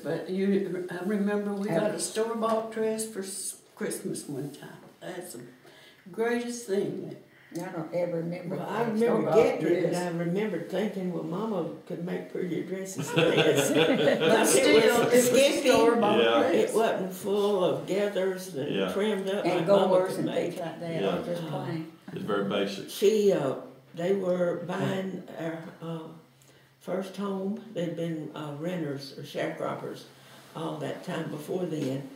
But I remember we got a store-bought dress for Christmas one time. That's the greatest thing. I don't ever remember. Well, I remember getting it, and I remember thinking, well, Mama could make prettier dresses than this. But still, it was store-bought dress. It wasn't full of gathers and trimmed up and like Mama gores could and things make. like that, or just plain. It's very basic. They were buying our first home. They'd been renters or sharecroppers all that time before then,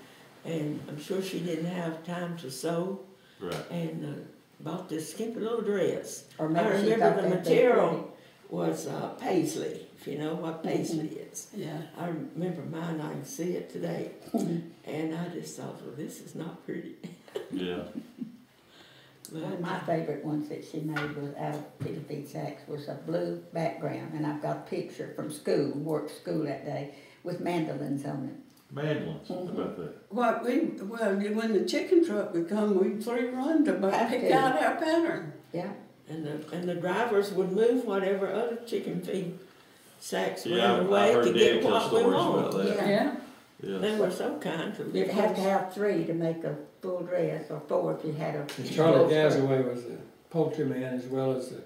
and I'm sure she didn't have time to sew. Right. And bought this skimpy little dress. Or I maybe she remember thought the that'd be material was paisley, if you know what paisley is. Yeah. I remember mine, I can see it today. And I just thought, well, this is not pretty. Yeah. One of my favorite ones that she made was out of P sacks was a blue background, and I've got a picture from school, worked school that day, with mandolins on it. Mandolins, how about that? Well, when the chicken truck would come, we'd run to pick out our pattern. Yeah. And the drivers would move whatever other chicken feed sacks Yeah, ran away to get tell what we stories want. about that. Yeah. Yeah. They were so kind to You'd have to have 3 to make a full dress, or 4 if you had a... And Charlie Gazaway was the poultry man as well as the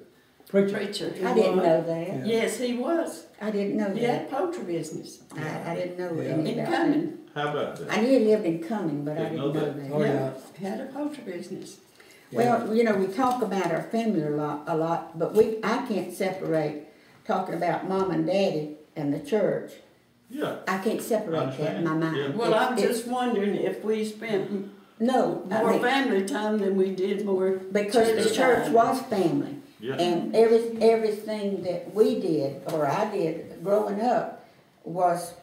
preacher. I didn't know that. Yeah. Yes, he was. I didn't know He that. had poultry business. I didn't know Yeah. any In about that. Cumming. How about that? I knew he lived in Cumming, but I Didn't didn't know know that. that. Oh, yeah. He had a poultry business. Well, you know, we talk about our family a lot, but I can't separate talking about Mom and Daddy and the church. Yeah. I can't separate that in my mind. Yeah. Well, I'm just wondering if we spent No, more family time than we did more because the church time. was family. Yeah. And everything that we did, or I did, growing up, was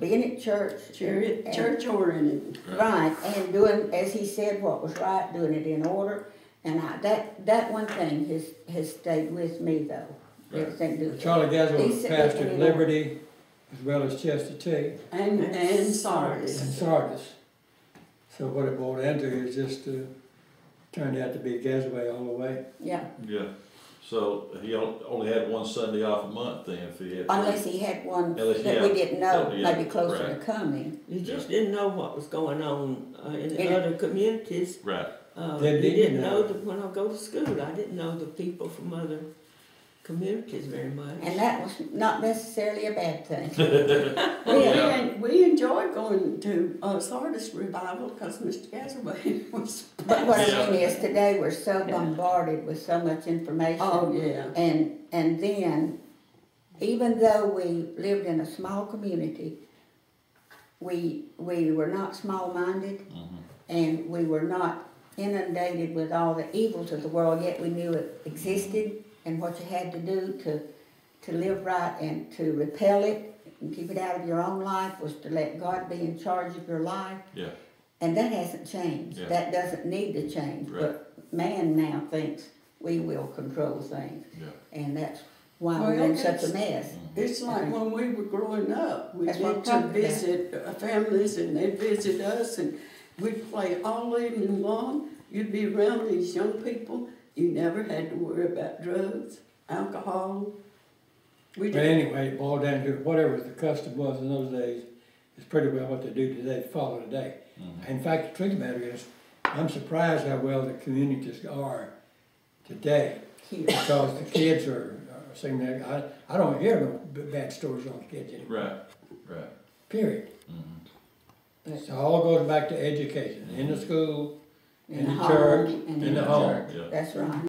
being at church. Church oriented. Right, and doing, as he said, what was right, doing it in order. And that one thing has stayed with me, though. Right. Everything to do with Charlie Gazaway was Decent pastor living at Liberty as well as Chester T And Sardis. and Sardis. So what it boiled down to is just turned out to be Gazaway all the way. Yeah, Yeah. So he only had one Sunday off a month then if he had. unless he had one Unless- that yeah. we didn't know, Yeah, maybe closer right. to coming. You just didn't know what was going on in the Yeah. other communities. Right. You Didn't didn't know. know that when I go to school, I didn't know the people from other communities very much. And that was not necessarily a bad thing. We enjoyed going to Sardis revival because Mr. Gazaway was. But what I mean is today we're so bombarded with so much information. Oh, yeah. And then, even though we lived in a small community, we were not small-minded, and we were not inundated with all the evils of the world, yet we knew it existed and what you had to do to live right and to repel it and keep it out of your own life was to let God be in charge of your life. Yeah. And that hasn't changed. Yeah. That doesn't need to change. Right. But man now thinks we will control things. Yeah. And that's why Well, we're in such a it's- mess. It's like when we were growing up, we That's what I'm went to talking about. visit families and they'd visit us and we'd play all evening long. You'd be around these young people. You never had to worry about drugs, alcohol. But anyway, it boiled down to whatever the custom was in those days is pretty well what they do today, follow today. In fact, the truth of the matter is, I'm surprised how well the communities are today. Here. Because the kids are saying that, I don't hear no bad stories on the kids anymore. Right. Right. Period. So it all goes back to education, in the school, in the home, church, and in the home. Yeah. That's right.